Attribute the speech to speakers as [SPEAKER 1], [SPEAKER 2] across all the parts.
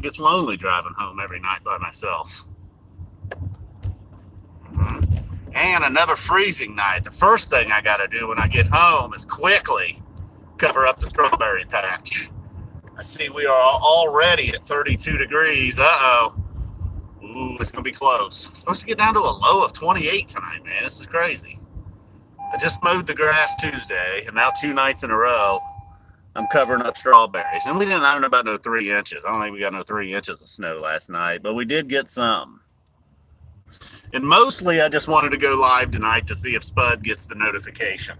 [SPEAKER 1] gets lonely driving home every night by myself. And another freezing night. The first thing I got to do when I get home is quickly cover up the strawberry patch. I see we are already at 32 degrees. Uh-oh. Ooh, it's going to be close. It's supposed to get down to a low of 28 tonight, man. This is crazy. I just mowed the grass Tuesday, and now 2 nights in a row, I'm covering up strawberries. And I don't know about no 3 inches. I don't think we got no 3 inches of snow last night, but we did get some. And mostly, I just wanted to go live tonight to see if Spud gets the notification.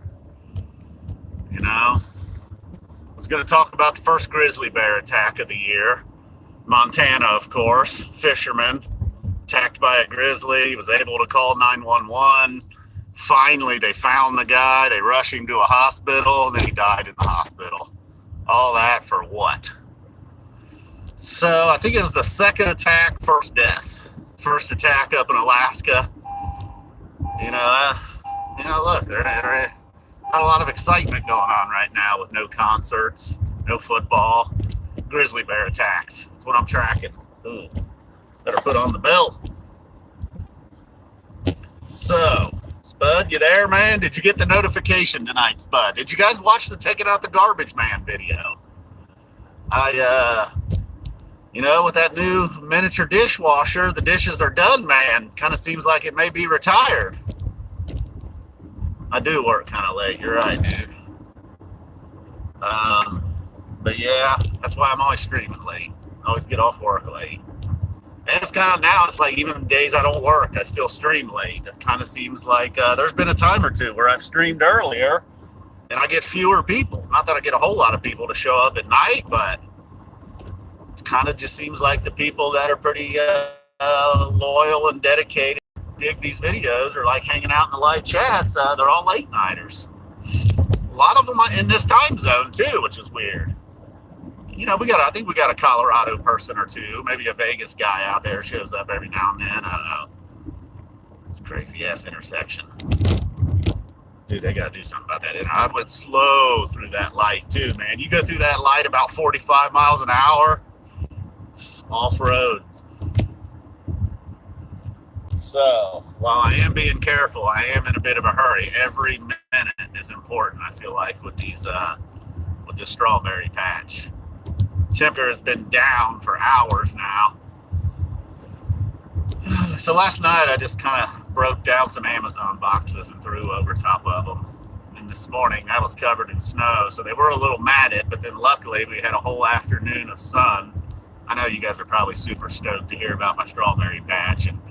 [SPEAKER 1] You know? I was going to talk about the first grizzly bear attack of the year. Montana, of course. Fisherman attacked by a grizzly. He was able to call 911. Finally, they found the guy. They rushed him to a hospital, and then he died in the hospital. All that for what? So I think it was the second attack, first death. First attack up in Alaska. Look, there's not a lot of excitement going on right now with no concerts, no football, grizzly bear attacks. That's what I'm tracking. Ooh, better put on the belt. So, Spud, you there, man? Did you get the notification tonight, Spud? Did you guys watch the Taking Out the Garbage Man video? With that new miniature dishwasher, the dishes are done, man. Kind of seems like it may be retired. I do work kind of late. You're right, dude. But yeah, that's why I'm always streaming late. I always get off work late. And it's kind of now, it's like even days I don't work, I still stream late. It kind of seems like there's been a time or two where I've streamed earlier and I get fewer people. Not that I get a whole lot of people to show up at night, but it kind of just seems like the people that are pretty loyal and dedicated, dig these videos, are like hanging out in the live chats. They're all late nighters. A lot of them in this time zone too, which is weird. I think we got a Colorado person or two, maybe a Vegas guy out there shows up every now and then. It's a crazy ass intersection. Dude, they got to do something about that. And I went slow through that light too, man. You go through that light about 45 miles an hour, it's off-road. So, while I am being careful, I am in a bit of a hurry. Every minute is important, I feel like, with this strawberry patch. Temperature has been down for hours now. So last night I just kind of broke down some Amazon boxes and threw over top of them. And this morning I was covered in snow, so they were a little matted, but then luckily we had a whole afternoon of sun. I know you guys are probably super stoked to hear about my strawberry patch and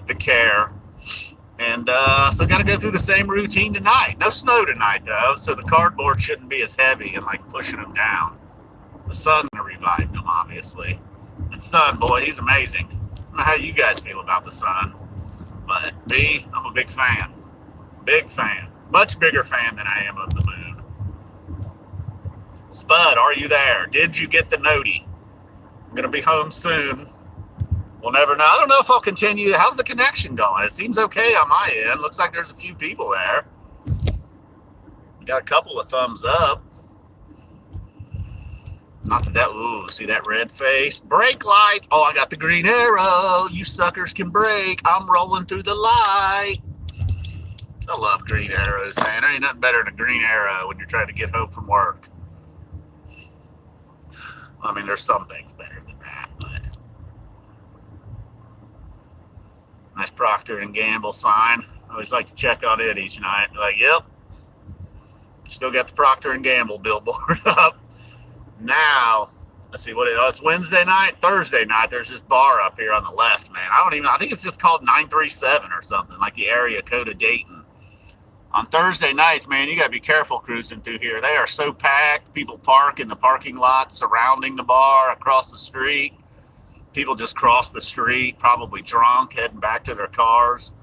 [SPEAKER 1] the care. And so got to go through the same routine tonight. No snow tonight though, so the cardboard shouldn't be as heavy and like pushing them down. The sun revived him, obviously. The sun, boy, he's amazing. I don't know how you guys feel about the sun, but me, I'm a big fan. Big fan. Much bigger fan than I am of the moon. Spud, are you there? Did you get the noti? I'm going to be home soon. We'll never know. I don't know if I'll continue. How's the connection going? It seems okay on my end. Looks like there's a few people there. Got a couple of thumbs up. Not that ooh, see that red face? Brake light. Oh, I got the green arrow. You suckers can brake. I'm rolling through the light. I love green arrows, man. There ain't nothing better than a green arrow when you're trying to get home from work. I mean, there's some things better than that, but nice Procter and Gamble sign. I always like to check on it each night. Like, yep, still got the Procter and Gamble billboard up. Now, let's see it's Wednesday night, Thursday night. There's this bar up here on the left, man. I think it's just called 937 or something, like the area code of Dayton. On Thursday nights, man, you got to be careful cruising through here. They are so packed. People park in the parking lot surrounding the bar across the street. People just cross the street, probably drunk, heading back to their cars.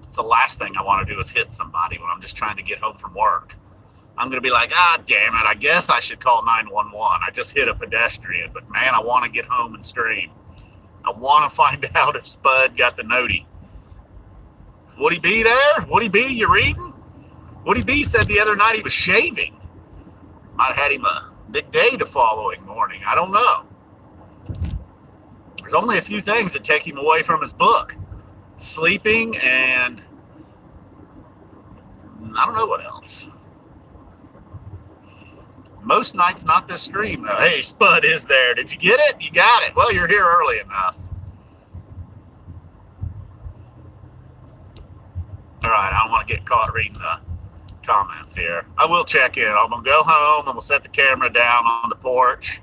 [SPEAKER 1] It's the last thing I want to do is hit somebody when I'm just trying to get home from work. I'm going to be like, damn it, I guess I should call 911. I just hit a pedestrian, but man, I want to get home and stream. I want to find out if Spud got the noti. Would he be there? Would he be? You reading? Would he be said the other night he was shaving. Might have had him a big day the following morning. I don't know. There's only a few things that take him away from his book: sleeping and I don't know what else. Most nights, not this stream though. Hey, Spud is there. Did you get it? You got it. Well, you're here early enough. All right, I don't want to get caught reading the comments here. I will check in. I'm going to go home. I'm going to set the camera down on the porch.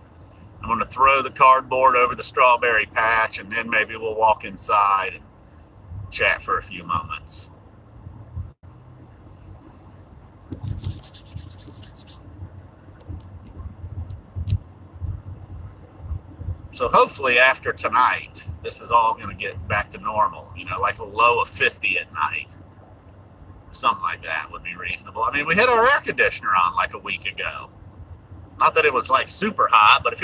[SPEAKER 1] I'm going to throw the cardboard over the strawberry patch, and then maybe we'll walk inside and chat for a few moments. So hopefully after tonight, this is all going to get back to normal, like a low of 50 at night. Something like that would be reasonable. I mean, we had our air conditioner on like a week ago. Not that it was like super hot, but if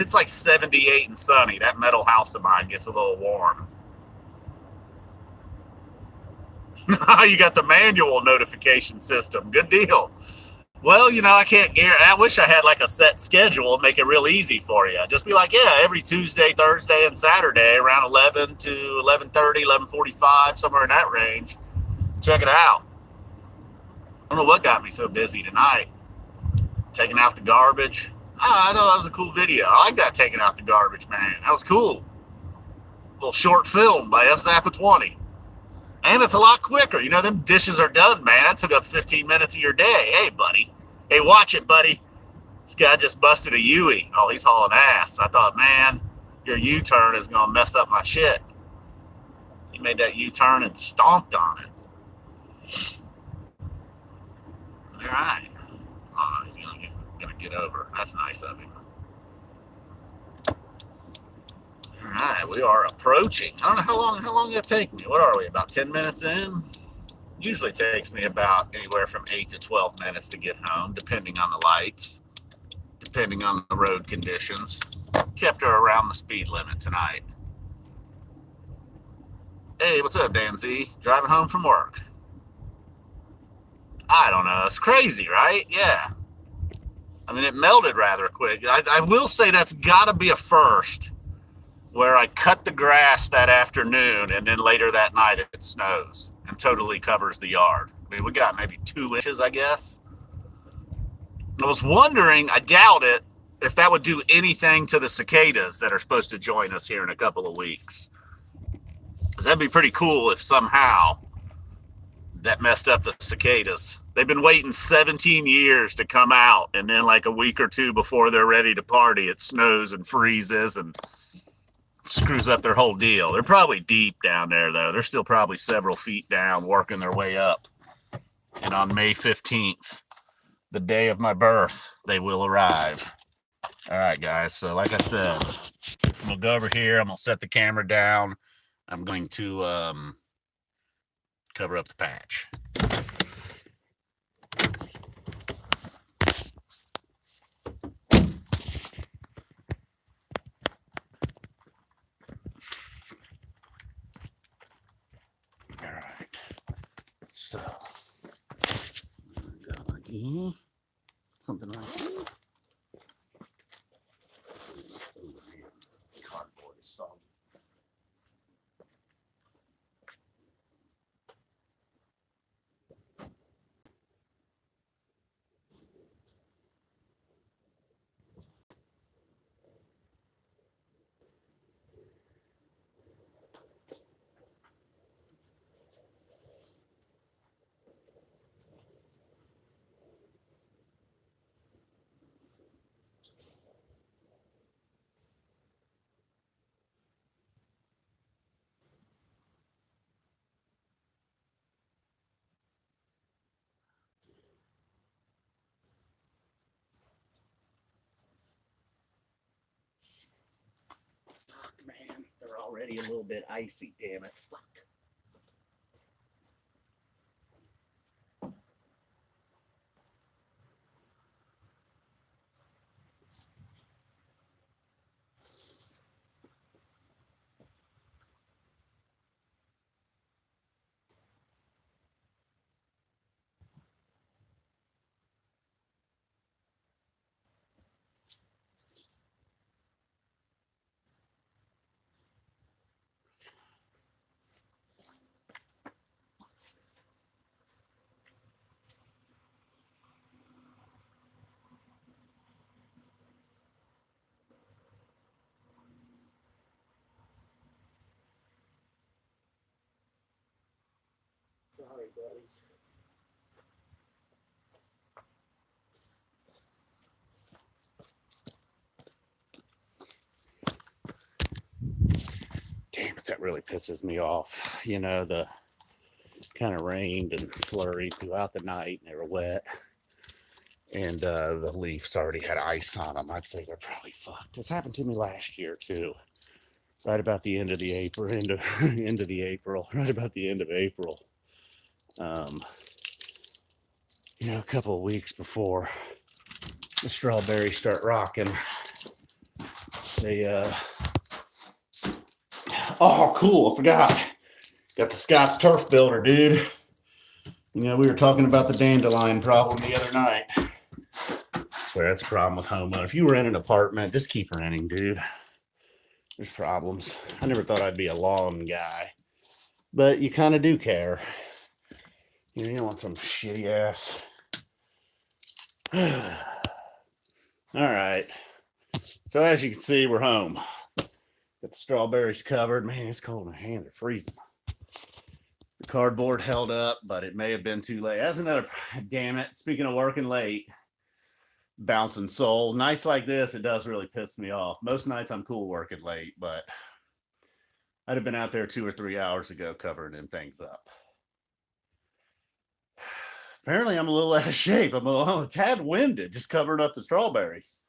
[SPEAKER 1] it's like 78 and sunny, that metal house of mine gets a little warm. You got the manual notification system. Good deal. Well, I can't guarantee. I wish I had like a set schedule and make it real easy for you. Just be like, yeah, every Tuesday, Thursday, and Saturday around 11 to 11:30, 11:45, somewhere in that range. Check it out. I don't know what got me so busy tonight. Taking out the garbage. I thought that was a cool video. I like that, taking out the garbage, man. That was cool. A little short film by F. Zappa 20. And it's a lot quicker. Them dishes are done, man. That took up 15 minutes of your day. Hey, buddy. Hey, watch it, buddy. This guy just busted a Yui. Oh, he's hauling ass. I thought, man, your U-turn is going to mess up my shit. He made that U-turn and stomped on it. All right. Oh, he's going to get over. That's nice of him. All right, we are approaching. I don't know how long it'll take me. What are we, about 10 minutes in? Usually takes me about anywhere from 8 to 12 minutes to get home, depending on the lights, depending on the road conditions. Kept her around the speed limit tonight. Hey, what's up, Dan Z? Driving home from work. I don't know. It's crazy, right? Yeah. I mean, it melted rather quick. I will say that's got to be a first, where I cut the grass that afternoon and then later that night it snows and totally covers the yard. I mean, we got maybe 2 inches, I guess. I was wondering, I doubt it, if that would do anything to the cicadas that are supposed to join us here in a couple of weeks. Because that'd be pretty cool if somehow that messed up the cicadas. They've been waiting 17 years to come out, and then like a week or two before they're ready to party, it snows and freezes and screws up their whole deal. They're probably deep down there, though. They're still probably several feet down, working their way up. And on May 15th, the day of my birth, they will arrive. All right, guys. So like I said, I'm going to go over here. I'm going to set the camera down. I'm going to cover up the patch. All right. So, something like that. Cardboard is soggy. Man, they're already a little bit icy, damn it. Fuck. Sorry, buddies. Damn it, that really pisses me off. You know, the kind of rained and flurried throughout the night and they were wet. And the leaves already had ice on them. I'd say they're probably fucked. This happened to me last year too. Right about the end of the April, right about the end of April. You know, a couple of weeks before the strawberries start rocking, they oh cool, I forgot. Got the Scott's Turf Builder, dude. You know, we were talking about the dandelion problem the other night. I swear that's a problem with homeowner. If you were in an apartment, just keep renting, dude. There's problems. I never thought I'd be a lawn guy, but you kind of do care. You know, you don't want some shitty ass. All right. So as you can see, we're home. Got the strawberries covered. Man, it's cold. My hands are freezing. The cardboard held up, but it may have been too late. That's another, damn it. Speaking of working late, bouncing soul. Nights like this, it does really piss me off. Most nights I'm cool working late, but I'd have been out there 2 or 3 hours ago covering them things up. Apparently I'm a little out of shape. I'm a tad winded just covering up the strawberries.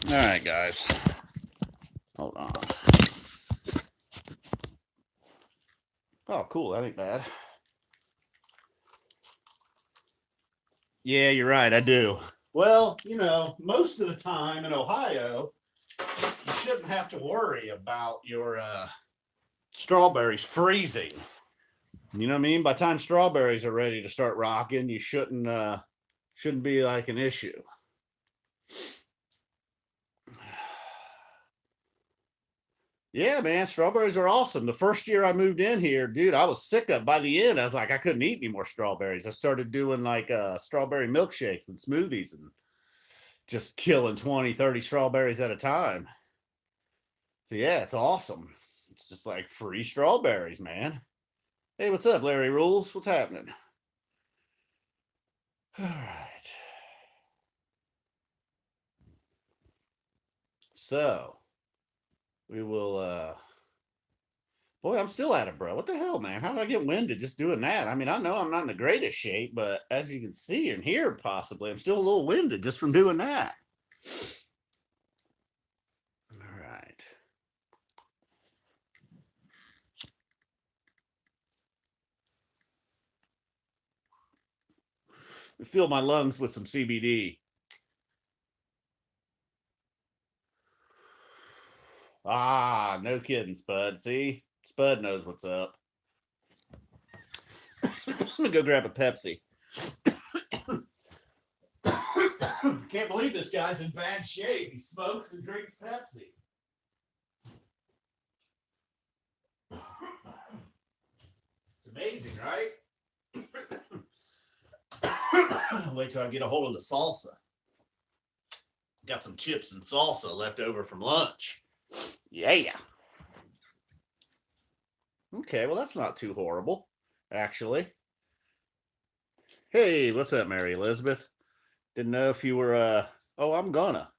[SPEAKER 1] All right, guys. Hold on. Oh, cool. That ain't bad. Yeah, you're right. I do. Well, you know, most of the time in Ohio, you shouldn't have to worry about your strawberries freezing. You know what I mean? By the time strawberries are ready to start rocking, you shouldn't be like an issue. Yeah, man, strawberries are awesome. The first year I moved in here, dude, I was sick of. By the end, I was like, I couldn't eat any more strawberries. I started doing like strawberry milkshakes and smoothies and just killing 20, 30 strawberries at a time. So yeah, it's awesome. It's just like free strawberries, man. Hey, what's up, Larry Rules? What's happening? All right. So we will boy, I'm still at it, bro. What the hell, man? How did I get winded just doing that? I mean, I know I'm not in the greatest shape, but as you can see and hear, possibly, I'm still a little winded just from doing that. All right. Fill my lungs with some CBD. Ah, no kidding, Spud. See? Spud knows what's up. I'm gonna go grab a Pepsi. Can't believe this guy's in bad shape. He smokes and drinks Pepsi. It's amazing, right? Wait till I get a hold of the salsa. Got some chips and salsa left over from lunch. Yeah. Okay, well, that's not too horrible, actually. Hey, what's up, Mary Elizabeth? Didn't know if you were, oh, I'm gonna.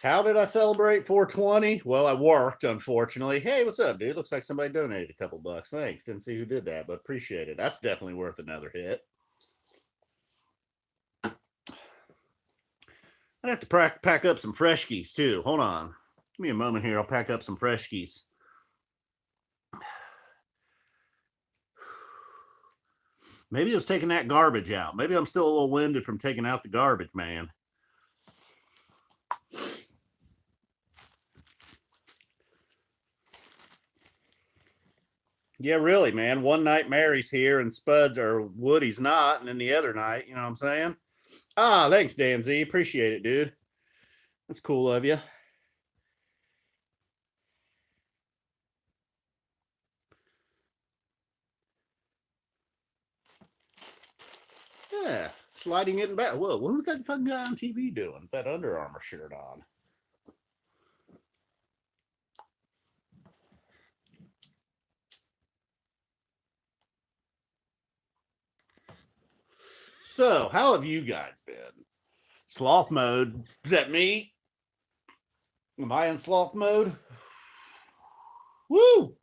[SPEAKER 1] How did I celebrate 420? Well, I worked, unfortunately. Hey, what's up, dude? Looks like somebody donated a couple bucks. Thanks. Didn't see who did that, but appreciate it. That's definitely worth another hit. I'd have to pack up some Freshkies, too. Hold on. Give me a moment here. I'll pack up some Freshkies. Maybe it was taking that garbage out. Maybe I'm still a little winded from taking out the garbage, man. Yeah, really, man. One night Mary's here and Spud's or Woody's not, and then the other night, you know what I'm saying? Ah, thanks, Dan Z. Appreciate it, dude. That's cool of you. Yeah, sliding it back. Whoa, what was that fucking guy on TV doing with that Under Armour shirt on? So, how have you guys been? Sloth mode. Is that me? Am I in sloth mode? Woo!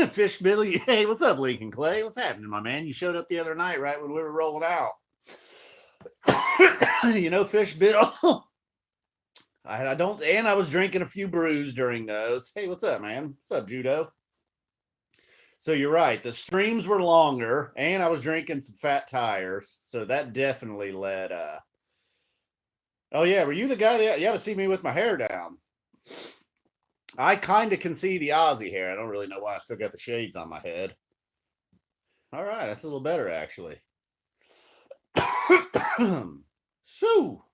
[SPEAKER 1] Fish Billy. Hey, what's up, Lincoln Clay? What's happening, my man? You showed up the other night, right, when we were rolling out. Fish Bill. I don't, and I was drinking a few brews during those. Hey, what's up, man? What's up, Judo? So you're right. The streams were longer, and I was drinking some fat tires, so that definitely led. Oh yeah, were you the guy that you got to see me with my hair down? I kind of can see the Aussie hair. I don't really know why I still got the shades on my head. All right, that's a little better actually. So,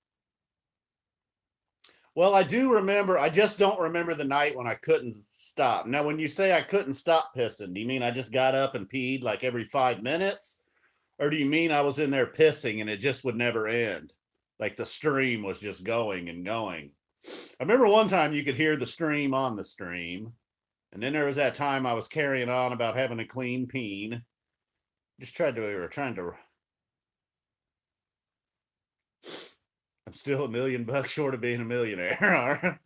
[SPEAKER 1] well, I do remember. I just don't remember the night when I couldn't stop. Now, when you say I couldn't stop pissing, do you mean I just got up and peed like every 5 minutes? Or do you mean I was in there pissing and it just would never end? Like the stream was just going and going. I remember one time you could hear the stream on the stream. And then there was that time I was carrying on about having a clean peen. Just tried to, we were trying to. I'm still $1,000,000 short of being a millionaire.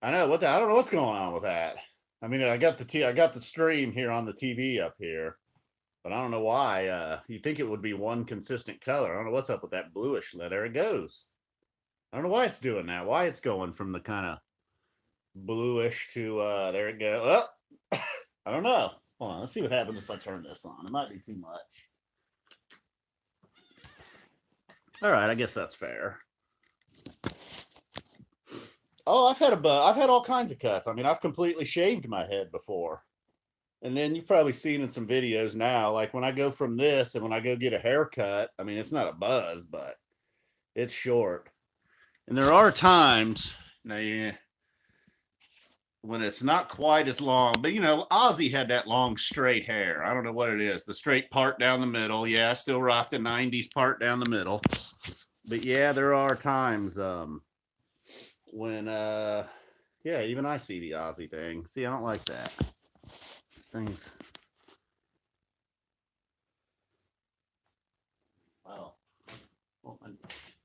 [SPEAKER 1] I know I don't know what's going on with that. I mean, I got the stream here on the TV up here, but I don't know why. You'd think it would be one consistent color. I don't know what's up with that bluish. There it goes. I don't know why it's doing that. Why it's going from the kind of bluish to there it goes. Oh, I don't know. Hold on, let's see what happens if I turn this on. It might be too much. All right, I guess that's fair. Oh, I've had all kinds of cuts. I mean, I've completely shaved my head before. And then you've probably seen in some videos now, like when I go from this and when I go get a haircut, I mean, it's not a buzz, but it's short. And there are times now, when it's not quite as long, but Ozzy had that long straight hair. I don't know what it is. The straight part down the middle. Yeah, I still rock the 90s part down the middle. But yeah, there are times when yeah, even I see the Ozzy thing. See, I don't like that. These things. Well, I don't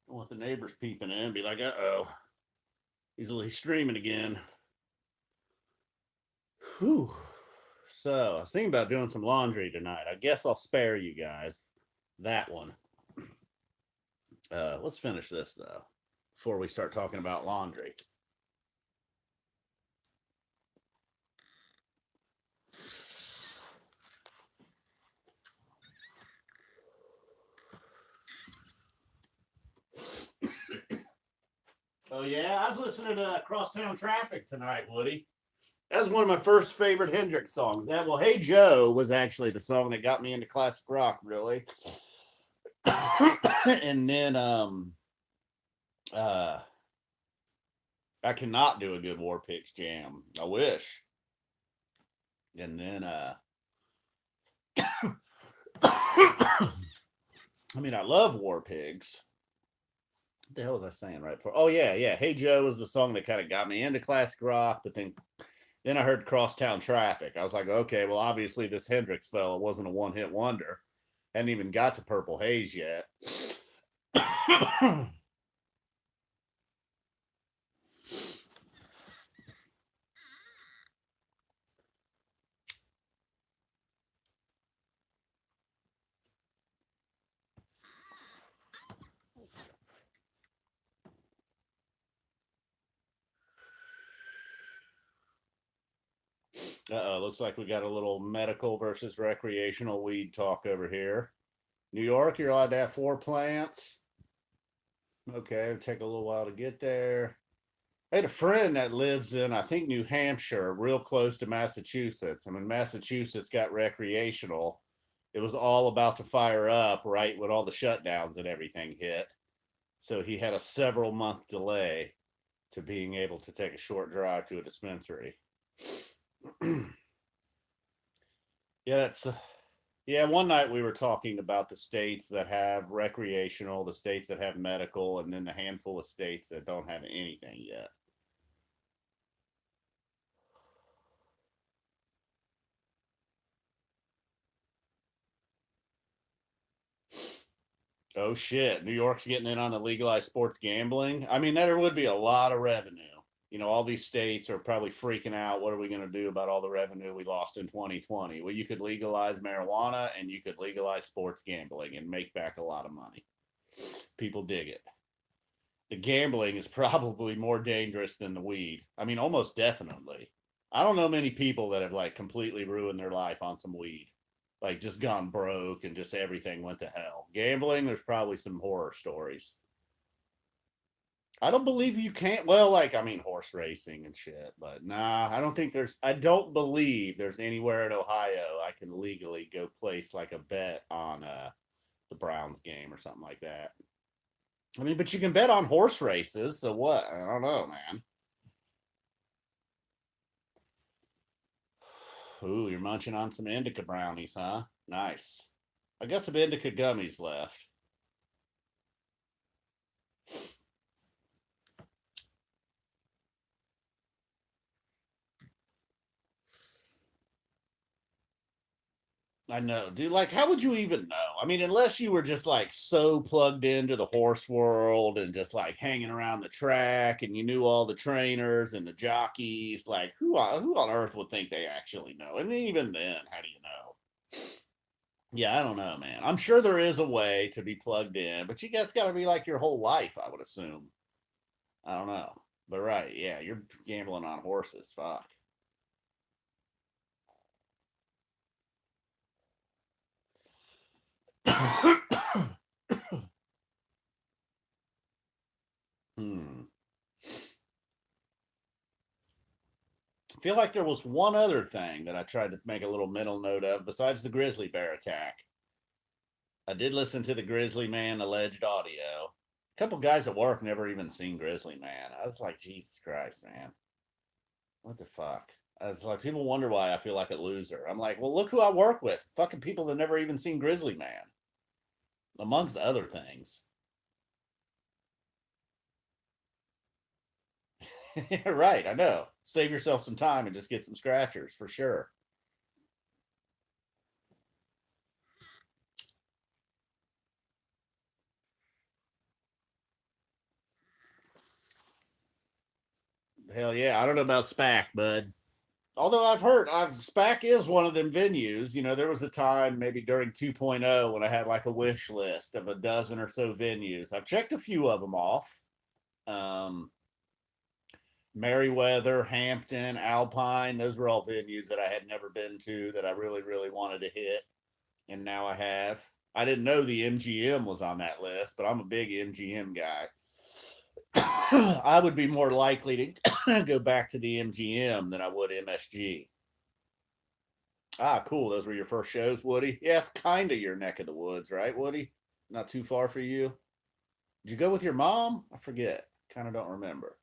[SPEAKER 1] want the neighbors peeping in and be like, uh-oh. He's streaming again. Whew. So I was thinking about doing some laundry tonight. I guess I'll spare you guys that one. Let's finish this though before we start talking about laundry. Oh yeah, I was listening to Crosstown Traffic tonight, Woody. That was one of my first favorite Hendrix songs. Hey Joe was actually the song that got me into classic rock, really. And then I cannot do a good War Pigs jam. I wish. And then I mean, I love War Pigs. What the hell was I saying right before? Oh yeah. Hey Joe was the song that kind of got me into classic rock, but then I heard Crosstown Traffic. I was like, okay, well, obviously this Hendrix fella wasn't a one-hit wonder. Hadn't even got to Purple Haze yet. Uh-oh, looks like we got a little medical versus recreational weed talk over here. New York, you're allowed to have 4 plants. Okay, it'll take a little while to get there. I had a friend that lives in, I think, New Hampshire, real close to Massachusetts. I mean, Massachusetts got recreational. It was all about to fire up right when all the shutdowns and everything hit. So he had a several month delay to being able to take a short drive to a dispensary. Yeah, one night we were talking about the states that have recreational, the states that have medical, and then the handful of states that don't have anything yet. Oh shit, New York's getting in on the legalized sports gambling. I mean, there would be a lot of revenue. You know, all these states are probably freaking out. What are we going to do about all the revenue we lost in 2020? Well, you could legalize marijuana and you could legalize sports gambling and make back a lot of money. People dig it. The gambling is probably more dangerous than the weed. I mean, almost definitely. I don't know many people that have like completely ruined their life on some weed, like just gone broke and just everything went to hell. Gambling, there's probably some horror stories. I don't believe you can't. Well, like, I mean, horse racing and shit, but nah, I don't think there's, I don't believe there's anywhere in Ohio I can legally go place like a bet on the Browns game or something like that. I mean, but you can bet on horse races, so what? I don't know, man. Ooh, you're munching on some indica brownies, huh? Nice. I got some indica gummies left. I know, dude. Like, how would you even know? I mean, unless you were just like so plugged into the horse world and just like hanging around the track and you knew all the trainers and the jockeys. Like, who on earth would think they actually know? And even then, how do you know? Yeah, I don't know, man. I'm sure there is a way to be plugged in, but you guys got to be like your whole life, I would assume. I don't know, but right, yeah, you're gambling on horses. Fuck. Hmm. I feel like there was one other thing that I tried to make a little mental note of besides the grizzly bear attack. I did listen to the Grizzly Man alleged audio. A couple guys at work never even seen Grizzly Man. I was like, Jesus Christ, man. What the fuck? I was like, people wonder why I feel like a loser. I'm like, well, look who I work with. Fucking people that never even seen Grizzly Man, amongst other things. Right, I know. Save yourself some time and just get some scratchers for sure. Hell yeah, I don't know about SPAC, bud. Although I've heard, SPAC is one of them venues. You know, there was a time maybe during 2.0 when I had like a wish list of a dozen or so venues. I've checked a few of them off. Um, Meriwether, Hampton, Alpine, those were all venues that I had never been to that I really, really wanted to hit. And now I have. I didn't know the MGM was on that list, but I'm a big MGM guy. I would be more likely to go back to the MGM than I would MSG. Ah, cool. Those were your first shows, Woody. Yeah, it's kind of your neck of the woods, right, Woody? Not too far for you. Did you go with your mom? I forget. Kind of don't remember.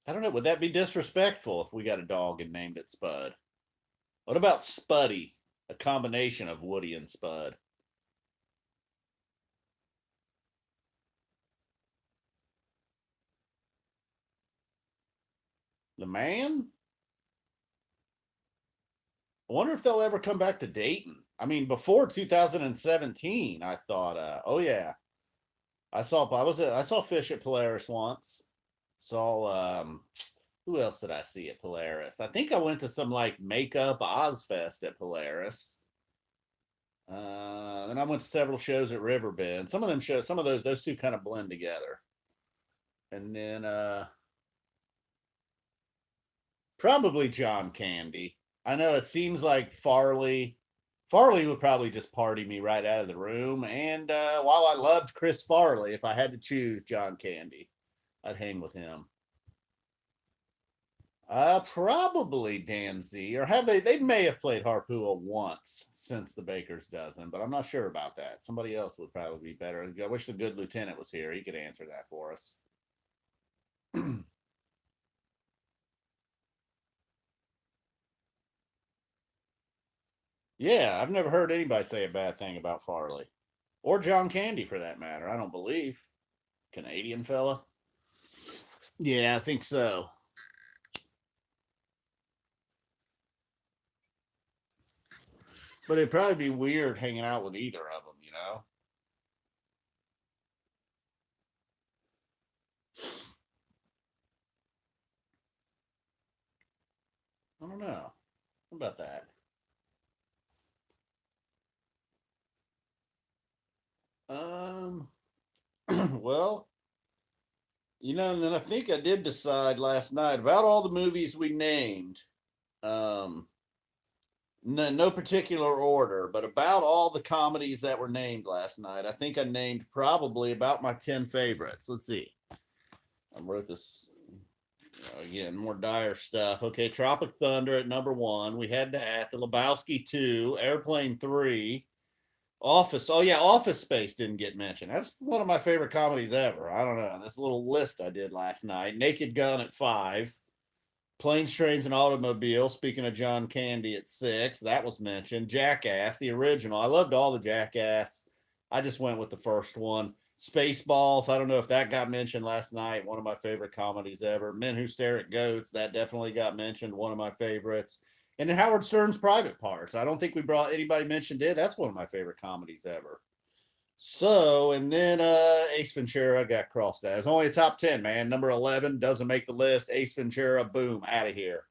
[SPEAKER 1] I don't know. Would that be disrespectful if we got a dog and named it Spud? What about Spuddy? A combination of Woody and Spud. The man? I wonder if they'll ever come back to Dayton. I mean, before 2017, I thought, oh yeah, I saw Fish at Polaris once. Saw who else did I see at Polaris? I think I went to some like makeup Ozfest at Polaris. Then I went to several shows at Riverbend. Some of them shows, some of those two kind of blend together. And then probably John Candy. I know it seems like Farley would probably just party me right out of the room. And while I loved Chris Farley, if I had to choose John Candy, I'd hang with him. Probably Dan Z, or have they? They may have played Harpua once since the Baker's dozen, but I'm not sure about that. Somebody else would probably be better. I wish the good lieutenant was here; he could answer that for us. Yeah, I've never heard anybody say a bad thing about Farley or John Candy for that matter. I don't believe Canadian fella. Yeah, I think so. But it'd probably be weird hanging out with either of them, you know? I don't know. What about that? Um, well, and then I think I did decide last night about all the movies we named. Um, no particular order, but about all the comedies that were named last night, I think I named probably about my 10 favorites. Let's see. I wrote this again, more dire stuff. Okay, Tropic Thunder at number one. We had that. The Lebowski 2, Airplane 3, Office. Oh, yeah, Office Space didn't get mentioned. That's one of my favorite comedies ever. I don't know. This little list I did last night. Naked Gun at 5. Planes, Trains, and Automobiles. Speaking of John Candy at 6, that was mentioned. Jackass, the original. I loved all the Jackass. I just went with the first one. Spaceballs. I don't know if that got mentioned last night. One of my favorite comedies ever. Men Who Stare at Goats. That definitely got mentioned. One of my favorites. And then Howard Stern's Private Parts. I don't think we brought anybody mentioned it. That's one of my favorite comedies ever. So, and then Ace Ventura got crossed out. It's only a top 10, man. Number 11 doesn't make the list. Ace Ventura, boom, out of here.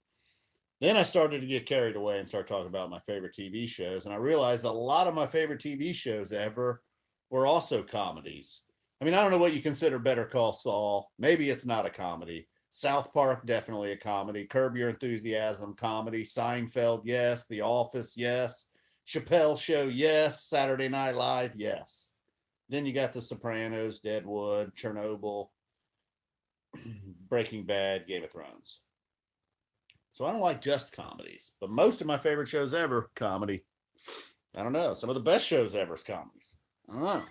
[SPEAKER 1] Then I started to get carried away and start talking about my favorite TV shows. And I realized a lot of my favorite TV shows ever were also comedies. I mean, I don't know what you consider Better Call Saul. Maybe it's not a comedy. South Park, definitely a comedy. Curb Your Enthusiasm, comedy. Seinfeld, yes. The Office, yes. Chappelle Show, yes. Saturday Night Live, yes. Then you got The Sopranos, Deadwood, Chernobyl, Breaking Bad, Game of Thrones. So I don't like just comedies, but most of my favorite shows ever, comedy. I don't know. Some of the best shows ever is comedies. I don't know.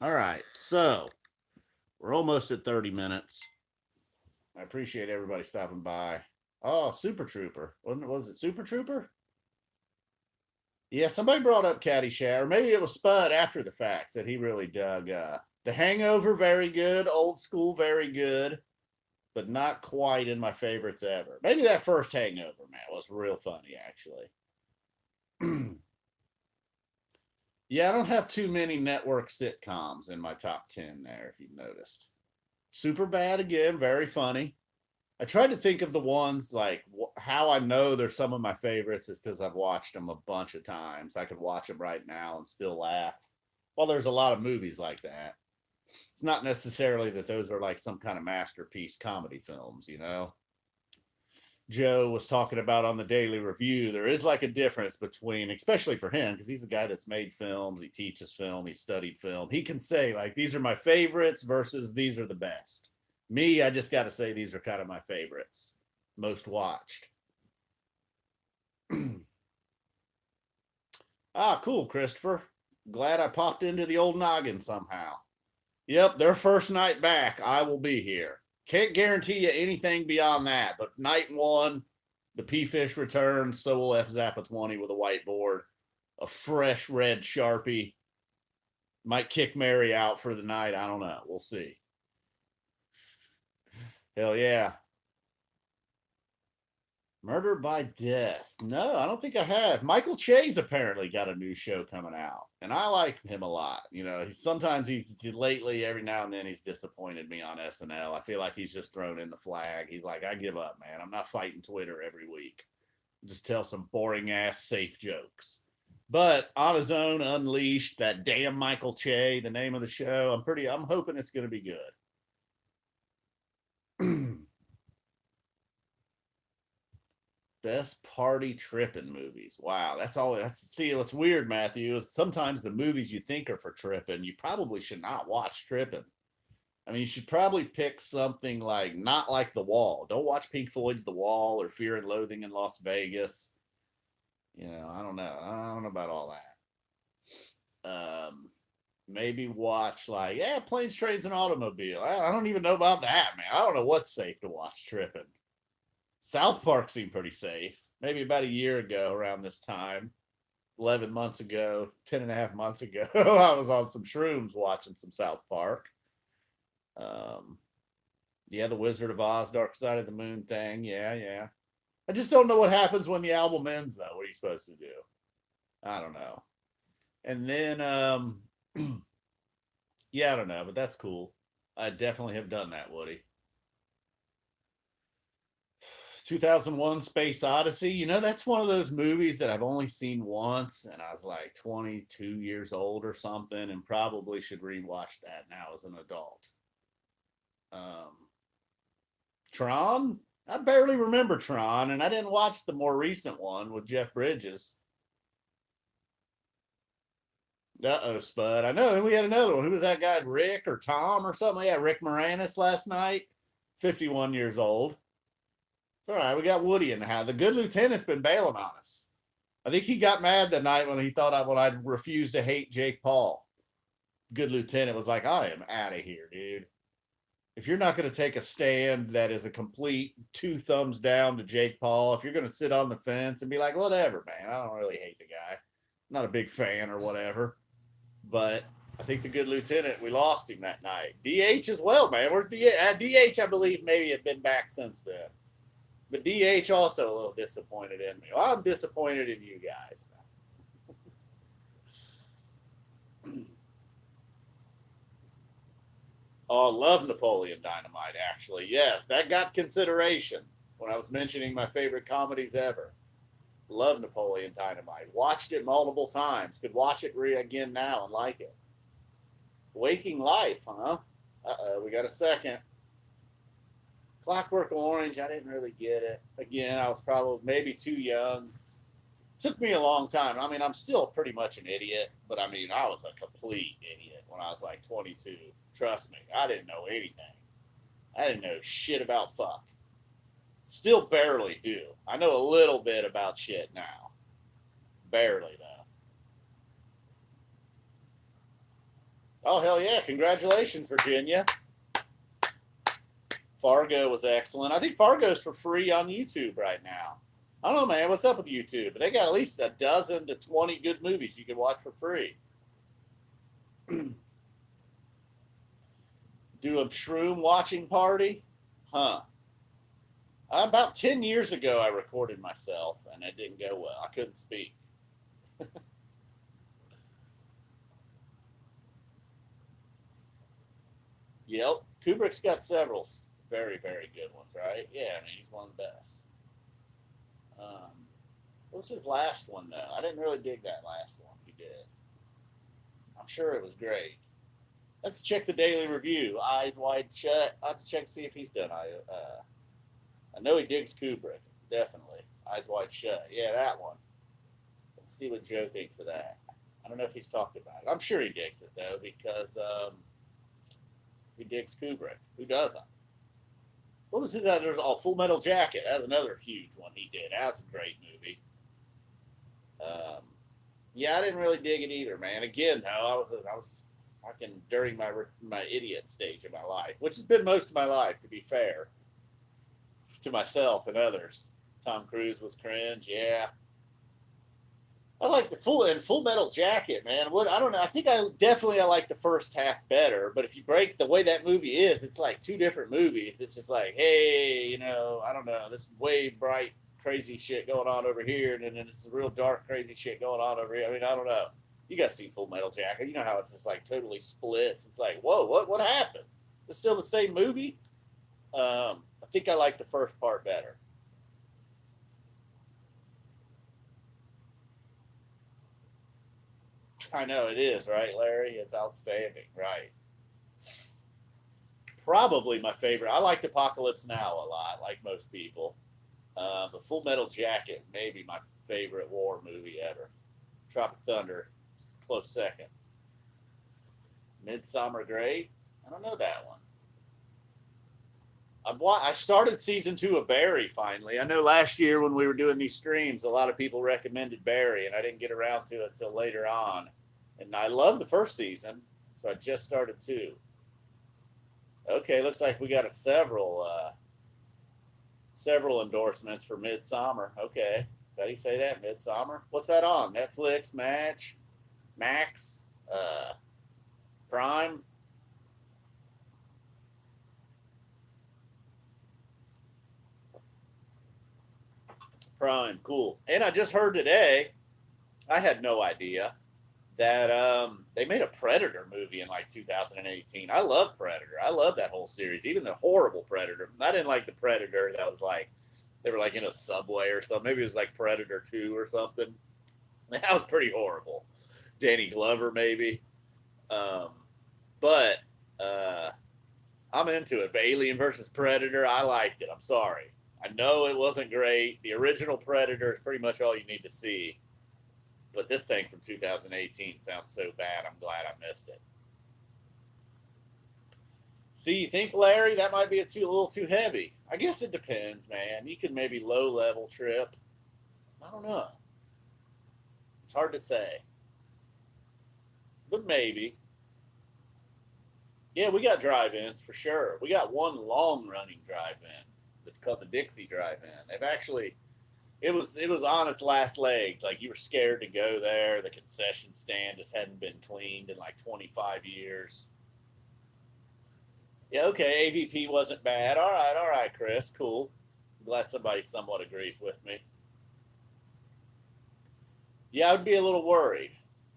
[SPEAKER 1] All right, so we're almost at 30 minutes. I appreciate everybody stopping by. Oh, Super Trooper. Was it Super Trooper? Yeah, somebody brought up Caddyshack, or maybe it was Spud after the fact that he really dug. The Hangover, very good. Old School, very good, but not quite in my favorites ever. Maybe that first Hangover, man, was real funny, actually. Yeah, I don't have too many network sitcoms in my top 10 there, if you've noticed. Super Bad, again, very funny. I tried to think of the ones like how I know they're some of my favorites is because I've watched them a bunch of times. I could watch them right now and still laugh. Well, there's a lot of movies like that. It's not necessarily that those are like some kind of masterpiece comedy films, you know? Joe was talking about on the Daily Review, there is like a difference between, especially for him, because he's a guy that's made films, he teaches film, he studied film. He can say, like, these are my favorites versus these are the best. Me, I just got to say these are kind of my favorites, most watched. Ah, cool, Christopher. Glad I popped into the old noggin somehow. Yep, their first night back, I will be here. Can't guarantee you anything beyond that, but night one, the P-Fish returns, so will F Zappa 20 with a whiteboard, a fresh red Sharpie. Might kick Mary out for the night. I don't know. We'll see. Hell yeah. Murder by Death. No, I don't think I have. Michael Che's apparently got a new show coming out, and I like him a lot. Sometimes he's lately, every now and then, he's disappointed me on SNL. I feel like he's just thrown in the flag. He's like, I give up, man. I'm not fighting Twitter every week. Just tell some boring ass safe jokes. But on his own, Unleashed, that damn Michael Che, the name of the show. I'm hoping it's going to be good. Best party tripping movies. Wow, that's all. See, what's weird, Matthew, is sometimes the movies you think are for tripping, you probably should not watch tripping. I mean, you should probably pick something like not like The Wall. Don't watch Pink Floyd's The Wall or Fear and Loathing in Las Vegas. I don't know. I don't know about all that. Maybe watch like Planes, Trains, and Automobile. I don't even know about that, man. I don't know what's safe to watch tripping. South Park seemed pretty safe. Maybe about a year ago around this time, 11 months ago, 10 and a half months ago, I was on some shrooms watching some South Park. Yeah, the Wizard of Oz, Dark Side of the Moon thing. Yeah, yeah. I just don't know what happens when the album ends, though. What are you supposed to do? I don't know. And then, yeah, I don't know, but that's cool. I definitely have done that, Woody. 2001 Space Odyssey. You know, that's one of those movies that I've only seen once, and I was like 22 years old or something, and probably should rewatch that now as an adult. Um, Tron? I barely remember Tron, and I didn't watch the more recent one with Jeff Bridges. Uh oh, Spud. I know. Then we had another one. Who was that guy? Rick or Tom or something? Yeah, Rick Moranis last night. 51 years old. It's all right. We got Woody in the house. The good lieutenant's been bailing on us. I think he got mad that night when he thought when I refused to hate Jake Paul. Good lieutenant was like, I am out of here, dude. If you're not going to take a stand that is a complete two thumbs down to Jake Paul, if you're going to sit on the fence and be like, whatever, man, I don't really hate the guy. I'm not a big fan or whatever. But I think the good lieutenant, we lost him that night. DH as well, man. Where's DH? DH, I believe, maybe had been back since then. But DH also a little disappointed in me. Well, I'm disappointed in you guys. Oh, I love Napoleon Dynamite, actually. Yes, that got consideration when I was mentioning my favorite comedies ever. Love Napoleon Dynamite. Watched it multiple times. Could watch it again now and like it. Waking Life, huh? Uh-oh, we got a second. Clockwork Orange, I didn't really get it. Again, I was probably maybe too young. Took me a long time. I mean, I'm still pretty much an idiot, but I mean, I was a complete idiot when I was like 22. Trust me, I didn't know anything. I didn't know shit about fuck. Still barely do. I know a little bit about shit now. Barely, though. Oh, hell yeah. Congratulations, Virginia. Fargo was excellent. I think Fargo's for free on YouTube right now. I don't know, man. What's up with YouTube? But they got at least a dozen to 20 good movies you can watch for free. Do a shroom watching party? Huh. About 10 years ago, I recorded myself, and it didn't go well. I couldn't speak. Yep. Kubrick's got several very, very good ones, right? Yeah, I mean, he's one of the best. What was his last one, though? I didn't really dig that last one he did. I'm sure it was great. Let's check the daily review. Eyes wide shut. I'll have to check to see if he's done. I know he digs Kubrick, definitely. Eyes wide shut. Yeah, that one. Let's see what Joe thinks of that. I don't know if he's talked about it. I'm sure he digs it though, because he digs Kubrick. Who doesn't? What was his other? Oh, Full Metal Jacket. That was another huge one he did. That was a great movie. Um, yeah, I didn't really dig it either, man. Again, though, I was fucking during my idiot stage of my life, which has been most of my life, to be fair, to myself and others. Tom Cruise was cringe. Yeah, I like the Full Metal Jacket, man. What I don't know. I think I like the first half better. But if you break the way that movie is, it's like two different movies. It's just like, hey, I don't know, this way bright crazy shit going on over here, and then it's real dark crazy shit going on over here. I mean, I don't know. You guys seen Full Metal Jacket? You know how it's just like totally splits. It's like, whoa, what happened? Is it still the same movie? I think I like the first part better. I know it is, right, Larry? It's outstanding, right? Probably my favorite. I liked Apocalypse Now a lot, like most people. But Full Metal Jacket, maybe my favorite war movie ever. Tropic Thunder, close second. Midsummer Great. I don't know that one. I started season 2 of Barry finally. I know last year when we were doing these streams, a lot of people recommended Barry, and I didn't get around to it till later on. And I love the first season, so I just started 2. Okay, looks like we got several endorsements for Midsummer. Okay, is that how you say that? Midsummer. What's that on? Netflix, Max, Prime. Prime, cool. And I just heard today, I had no idea that they made a Predator movie in like 2018. I love Predator. I love that whole series, even the horrible Predator. I didn't like the Predator that was like they were like in a subway or something. Maybe it was like Predator 2 or something. That was pretty horrible. Danny Glover, maybe. Um, but I'm into it. But Alien versus Predator, I liked it. I'm sorry. I know it wasn't great. The original Predator is pretty much all you need to see. But this thing from 2018 sounds so bad, I'm glad I missed it. See, you think, Larry, that might be a little too heavy? I guess it depends, man. You could maybe low level trip. I don't know. It's hard to say. But maybe. Yeah, we got drive-ins for sure. We got one long-running drive-in that's called the Dixie Drive-In. They've actually, it was on its last legs. Like you were scared to go there. The concession stand just hadn't been cleaned in like 25 years. Yeah, okay, AVP wasn't bad. All right, Chris, cool. I'm glad somebody somewhat agrees with me. Yeah, I would be a little worried.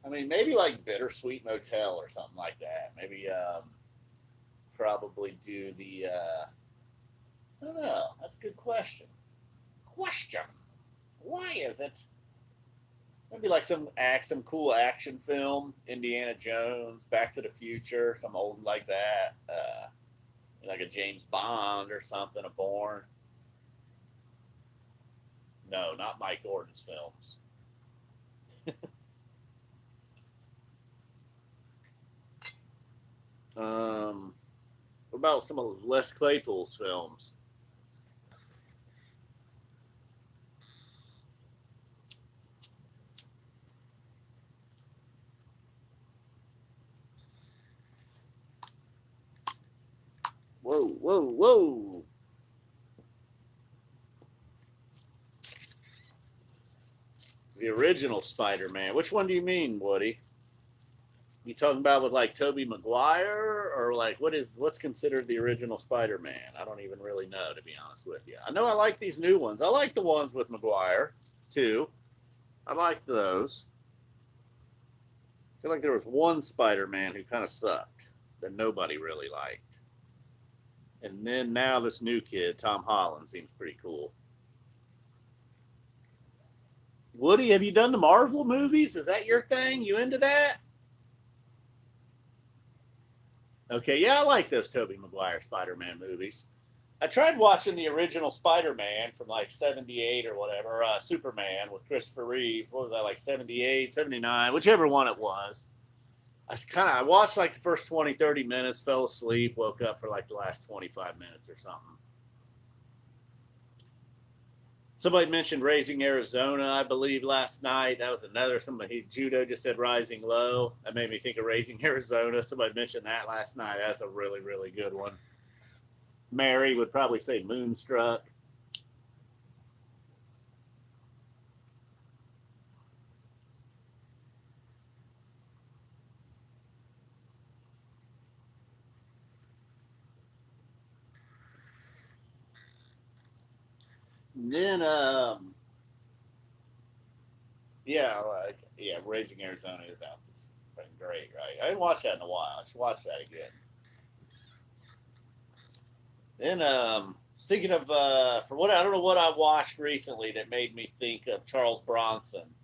[SPEAKER 1] I mean, maybe like Bittersweet Motel or something like that. Maybe probably do the. I don't know. That's a good question. Question. Why is it? Maybe like some cool action film, Indiana Jones, Back to the Future, some old like that. Like a James Bond or something, a Bourne. No, not Mike Gordon's films. What about some of Les Claypool's films? Whoa, whoa, whoa. The original Spider-Man. Which one do you mean, Woody? You talking about with like Tobey Maguire or like what's considered the original Spider-Man? I don't even really know, to be honest with you. I know I like these new ones. I like the ones with Maguire too. I like those. I feel like there was one Spider-Man who kind of sucked that nobody really liked. And then now this new kid, Tom Holland, seems pretty cool. Woody, have you done the Marvel movies? Is that your thing? You into that? Okay, yeah, I like those Tobey Maguire Spider-Man movies. I tried watching the original Spider-Man from like 78 or whatever, Superman with Christopher Reeve. What was that, like 78, 79, whichever one it was. I watched like the first 20, 30 minutes, fell asleep, woke up for like the last 25 minutes or something. Somebody mentioned Raising Arizona, I believe, last night. That was another. Judo just said Rising Low. That made me think of Raising Arizona. Somebody mentioned that last night. That's a really, really good one. Mary would probably say Moonstruck. And then, Raising Arizona is out. It's been great, right? I didn't watch that in a while. I should watch that again. Then, speaking of, for what I don't know what I watched recently that made me think of Charles Bronson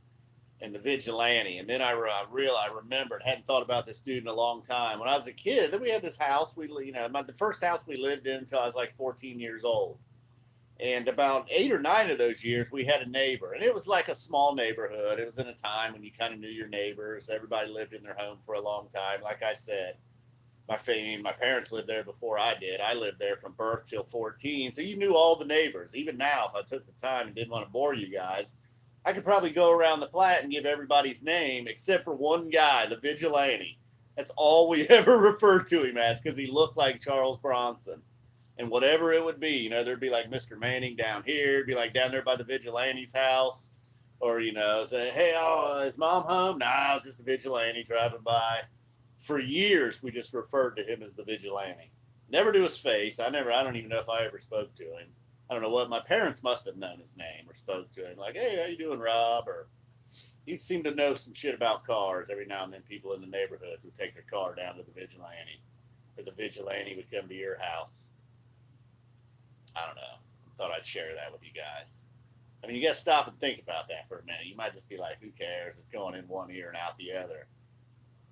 [SPEAKER 1] and the Vigilante, and then I remembered hadn't thought about this dude in a long time. When I was a kid, then we had this house the first house we lived in until I was like 14 years old. And about 8 or 9 of those years, we had a neighbor, and it was like a small neighborhood. It was in a time when you kind of knew your neighbors. Everybody lived in their home for a long time. Like I said, my parents lived there before I did. I lived there from birth till 14, so you knew all the neighbors. Even now, if I took the time and didn't want to bore you guys, I could probably go around the plat and give everybody's name except for one guy, the Vigilante. That's all we ever referred to him as because he looked like Charles Bronson. And whatever it would be, there'd be like Mr. Manning down here, it'd be like down there by the Vigilante's house, or, say, hey, is mom home? Nah, it's just a Vigilante driving by. For years, we just referred to him as the Vigilante. Never to his face. I don't even know if I ever spoke to him. I don't know what, my parents must have known his name or spoke to him, like, hey, how you doing, Rob? Or he seemed to know some shit about cars. Every now and then people in the neighborhoods would take their car down to the vigilante, or the vigilante would come to your house. I don't know. Thought I'd share that with you guys. I mean, you got to stop and think about that for a minute. You might just be like, who cares? It's going in one ear and out the other.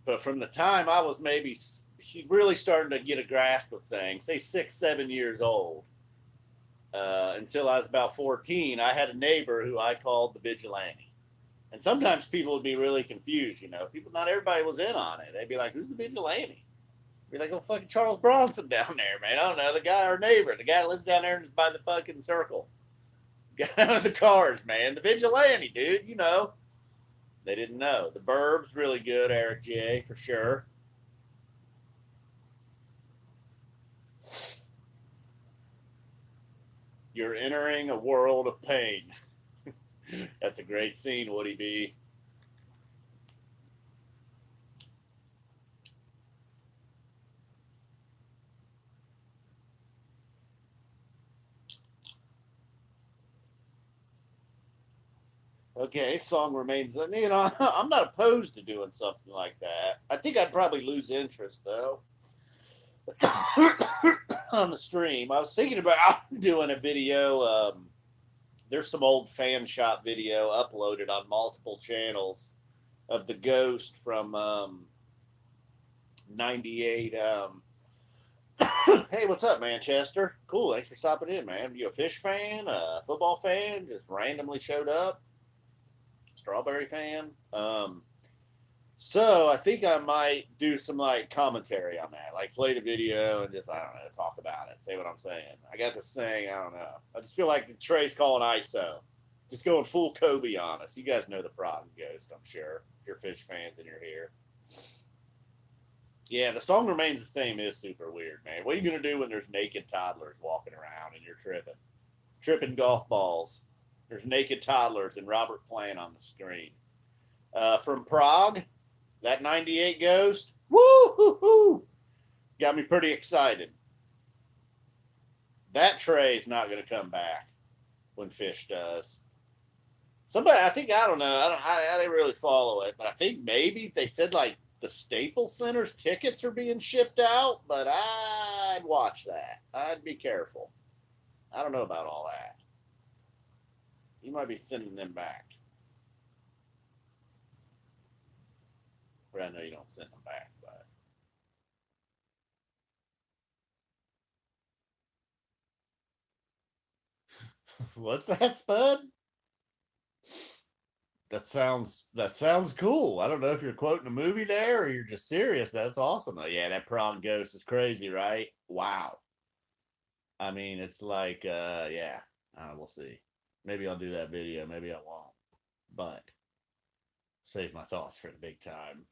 [SPEAKER 1] But from the time I was maybe really starting to get a grasp of things, say 6, 7 years old, until I was about 14, I had a neighbor who I called the vigilante. And sometimes people would be really confused, you know. People, not everybody was in on it. They'd be like, who's the vigilante? Be like, oh, fucking Charles Bronson down there, man. I don't know. The guy, our neighbor, the guy that lives down there and is by the fucking circle. Guy with the cars, man. The vigilante, dude, you know. They didn't know. The Burb's really good, Eric J, for sure. You're entering a world of pain. That's a great scene, Woody B. Okay, song remains. You know, I'm not opposed to doing something like that. I think I'd probably lose interest though on the stream. I was thinking about doing a video. There's some old fan shop video uploaded on multiple channels of the ghost from '98. Hey, what's up, Manchester? Cool, thanks for stopping in, man. You a Fish fan? A football fan? Just randomly showed up? Strawberry fan? So I think I might do some like commentary on that, like play the video and just, I don't know, talk about it, say what I'm saying. I got this thing, I don't know. I just feel like the Trey's calling ISO. Just going full Kobe on us. You guys know the problem ghost, I'm sure. If you're Fish fans and you're here. Yeah, the song remains the same is super weird, man. What are you gonna do when there's naked toddlers walking around and you're tripping golf balls? There's naked toddlers and Robert Plant on the screen. From Prague, that '98 ghost, woo, got me pretty excited. That Trey's not gonna come back when Fish does. Somebody, I think, I don't know, I didn't really follow it, but I think maybe they said like the Staples Center's tickets are being shipped out, but I'd watch that. I'd be careful. I don't know about all that. You might be sending them back. But I know you don't send them back, but what's that, Spud? That sounds cool. I don't know if you're quoting a movie there or you're just serious. That's awesome. Oh, yeah, that prawn ghost is crazy, right? Wow. I mean, it's like, yeah. We'll see. Maybe I'll do that video. Maybe I won't. But save my thoughts for the big time.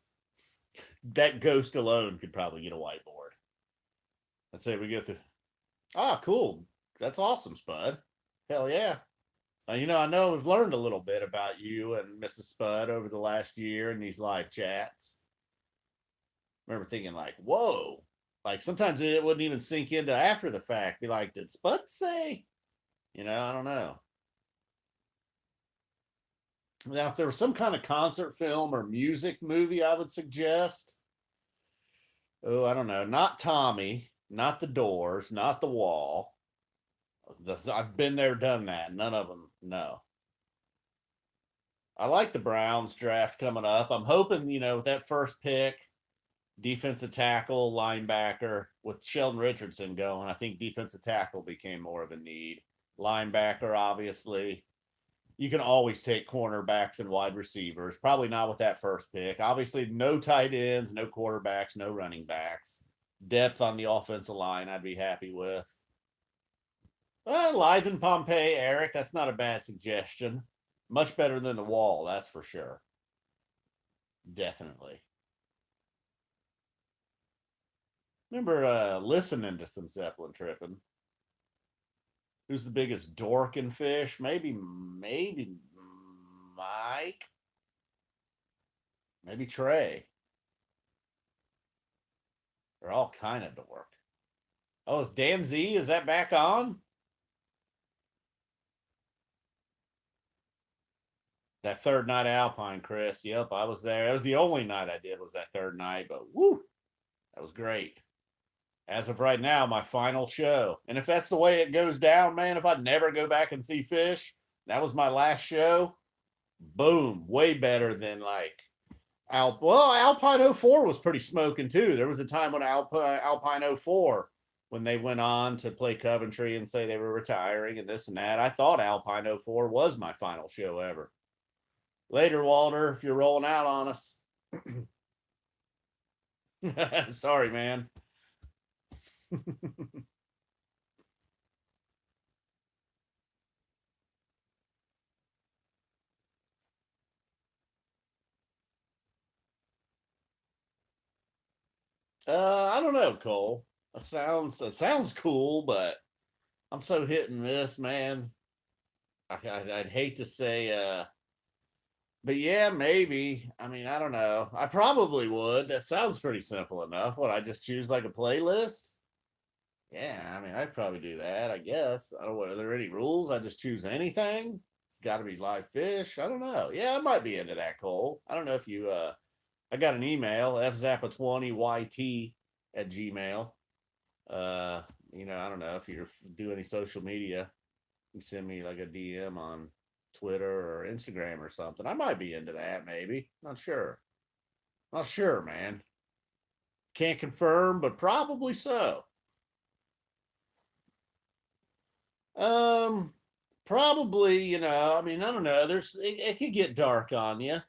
[SPEAKER 1] That ghost alone could probably get a whiteboard. Let's say we go through. Ah, cool. That's awesome, Spud. Hell yeah. You know, I know we've learned a little bit about you and Mrs. Spud over the last year in these live chats. I remember thinking, like, whoa. Like, sometimes it wouldn't even sink into after the fact. Be like, did Spud say? You know, I don't know. Now, if there was some kind of concert film or music movie, I would suggest, oh, I don't know, not Tommy, not The Doors, not The Wall. I've been there, done that. None of them, no. I like the Browns draft coming up. I'm hoping, you know, with that first pick, defensive tackle, linebacker, with Sheldon Richardson going, I think defensive tackle became more of a need. Linebacker, obviously. You can always take cornerbacks and wide receivers. Probably not with that first pick. Obviously, no tight ends, no quarterbacks, no running backs. Depth on the offensive line, I'd be happy with. Well, live in Pompeii, Eric. That's not a bad suggestion. Much better than the wall, that's for sure. Definitely. Remember listening to some Zeppelin tripping. Who's the biggest dork in Fish? Maybe Mike. Maybe Trey. They're all kind of dork. Oh, is Dan Z? Is that back on? That third night at Alpine, Chris. Yep, I was there. That was the only night I did was that third night, but woo, that was great. As of right now, my final show. And if that's the way it goes down, man, if I never go back and see Fish, that was my last show. Boom, way better than like Alpine '04 was pretty smoking too. There was a time when Alpine '04 when they went on to play Coventry and say they were retiring and this and that. I thought Alpine '04 was my final show ever. Later, Walter, if you're rolling out on us. Sorry, man. I don't know, Cole. It sounds cool, but I'm so hit and miss, man. I'd hate to say, but yeah, maybe. I mean, I don't know. I probably would. That sounds pretty simple enough. Would I just choose like a playlist? Yeah, I mean, I'd probably do that. I guess. I don't know. Are there any rules? I just choose anything. It's got to be live fish. I don't know. Yeah, I might be into that, Cole. I don't know if you. I got an email fzappa20yt at Gmail. Uh, I don't know if you do any social media. You send me like a DM on Twitter or Instagram or something. I might be into that, maybe. Not sure. Not sure, man. Can't confirm, but probably so. Um, Probably. I mean, I don't know. It could get dark on you.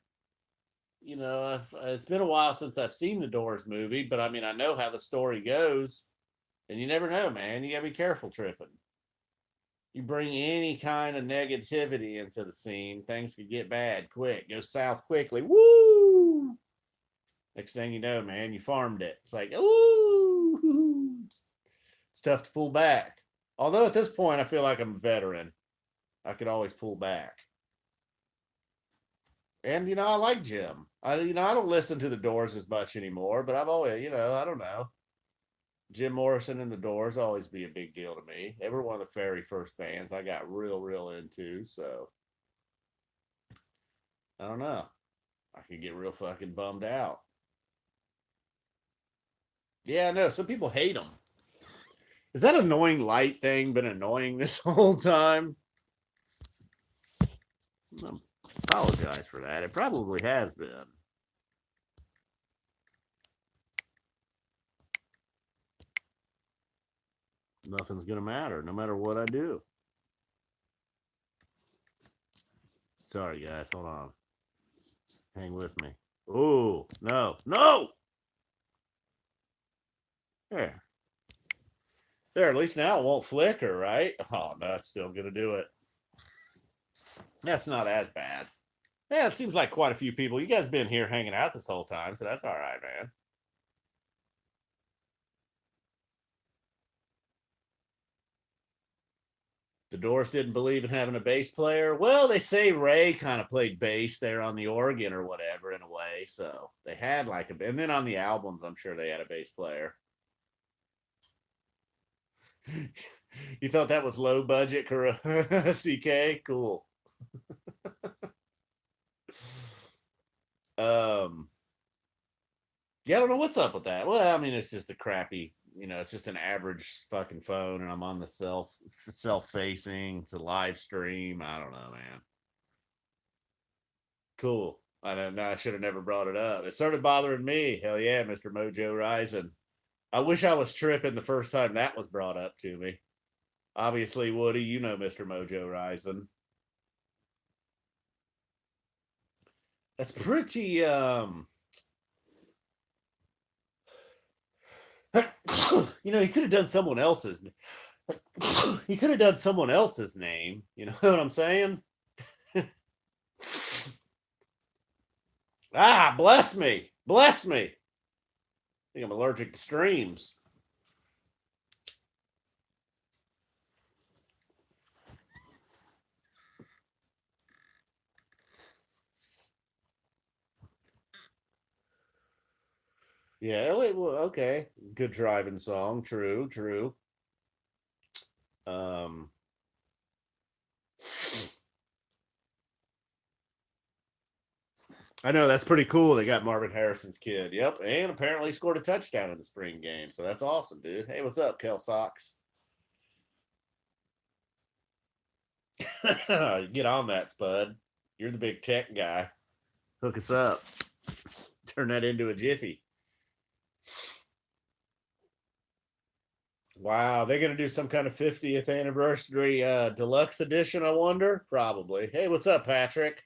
[SPEAKER 1] It's been a while since I've seen the Doors movie, but I mean, I know how the story goes, and you never know, man. You gotta be careful tripping. You bring any kind of negativity into the scene, things could get bad quick, go south quickly. Woo! Next thing you know, man, you farmed it. It's like, ooh, it's tough to pull back. Although at this point, I feel like I'm a veteran. I could always pull back. And I like Jim. I don't listen to the Doors as much anymore, but I've always, I don't know. Jim Morrison and the Doors always be a big deal to me. They were one of the very first bands I got real into. So I don't know. I could get real fucking bummed out. Yeah, no. Some people hate them. Is that annoying light thing been annoying this whole time? I apologize for that. It probably has been. Nothing's gonna matter, no matter what I do. Sorry, guys. Hold on. Hang with me. Oh, no. No! There. There, at least now it won't flicker, right? Oh, no, it's still going to do it. That's not as bad. Yeah, it seems like quite a few people. You guys been here hanging out this whole time, so that's all right, man. The Doors didn't believe in having a bass player. Well, they say Ray kind of played bass there on the organ or whatever in a way. So they had like a, and then on the albums, I'm sure they had a bass player. You thought that was low budget, CK? Cool. Um, yeah, I don't know what's up with that. Well, I mean, it's just a crappy, it's just an average fucking phone, and I'm on the self facing. It's a live stream. I don't know, man. Cool. I don't know. I should have never brought it up. It started bothering me. Hell yeah, Mr. Mojo Rising. I wish I was tripping the first time that was brought up to me. Obviously, Woody, you know Mr. Mojo Rising. That's pretty he could have done someone else's he could have done someone else's name. You know what I'm saying? Ah, bless me. Bless me. I think I'm allergic to streams. Yeah, well, okay. Good driving song. True, true. Um I know, that's pretty cool. They got Marvin Harrison's kid. Yep. And apparently scored a touchdown in the spring game. So that's awesome, dude. Hey, what's up, Kel Sox? Get on that, Spud. You're the big tech guy. Hook us up. Turn that into a jiffy. Wow, they're gonna do some kind of 50th anniversary deluxe edition, I wonder. Probably. Hey, what's up, Patrick?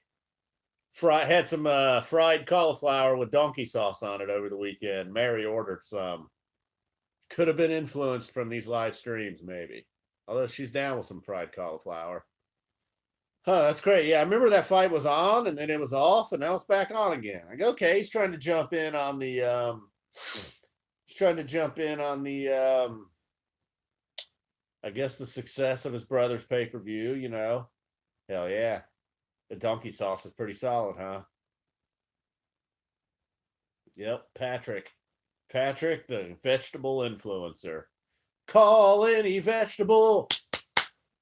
[SPEAKER 1] Had some fried cauliflower with donkey sauce on it over the weekend. Mary ordered some. Could have been influenced from these live streams, maybe. Although she's down with some fried cauliflower. Huh, that's great. Yeah, I remember that fight was on and then it was off and now it's back on again. Like, okay, he's trying to jump in on the I guess the success of his brother's pay-per-view, you know. Hell yeah. The donkey sauce is pretty solid, huh? Yep, Patrick. Patrick, the vegetable influencer. Call any vegetable.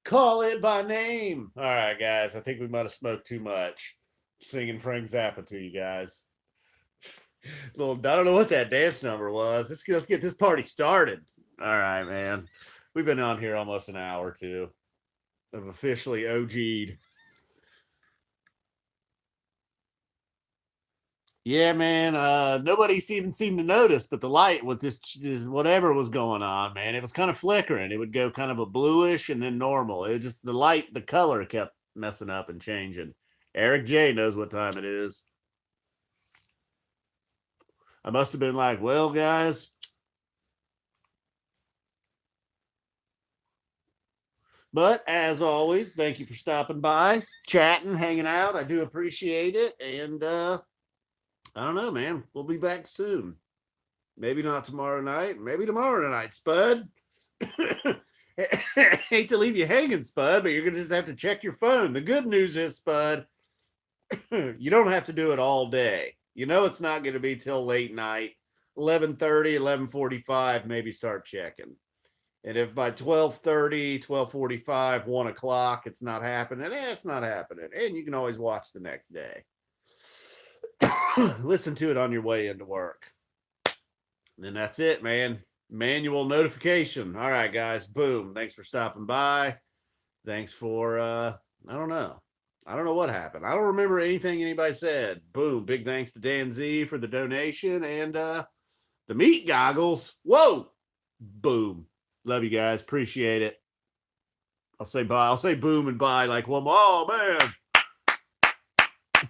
[SPEAKER 1] Call it by name. All right, guys. I think we might have smoked too much. Singing Frank Zappa to you guys. I don't know what that dance number was. Let's get this party started. All right, man. We've been on here almost an hour or two. I've officially OG'd. Yeah, man. Nobody even seemed to notice, but the light with this whatever was going on, man, it was kind of flickering. It would go kind of a bluish and then normal. It just the light, the color kept messing up and changing. Eric J knows what time it is. I must have been like, well, guys. But as always, thank you for stopping by, chatting, hanging out. I do appreciate it. And I don't know, man. We'll be back soon. Maybe not tomorrow night. Maybe tomorrow night, Spud. Hate to leave you hanging, Spud, but you're going to just have to check your phone. The good news is, Spud, you don't have to do it all day. You know it's not going to be till late night, 11:30, 11:45, maybe start checking. And if by 12:30, 12:45, 1 o'clock, it's not happening, it's not happening. And you can always watch the next day. Listen to it on your way into work. And that's it, man. Manual notification. All right, guys. Boom. Thanks for stopping by. Thanks for, I don't know. I don't know what happened. I don't remember anything anybody said. Boom. Big thanks to Dan Z for the donation and the meat goggles. Whoa. Boom. Love you guys. Appreciate it. I'll say bye. I'll say boom and bye like one more. Oh,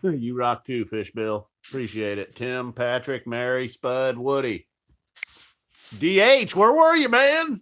[SPEAKER 1] man. You rock too, Fishbill. Appreciate it. Tim, Patrick, Mary, Spud, Woody. DH, where were you, man?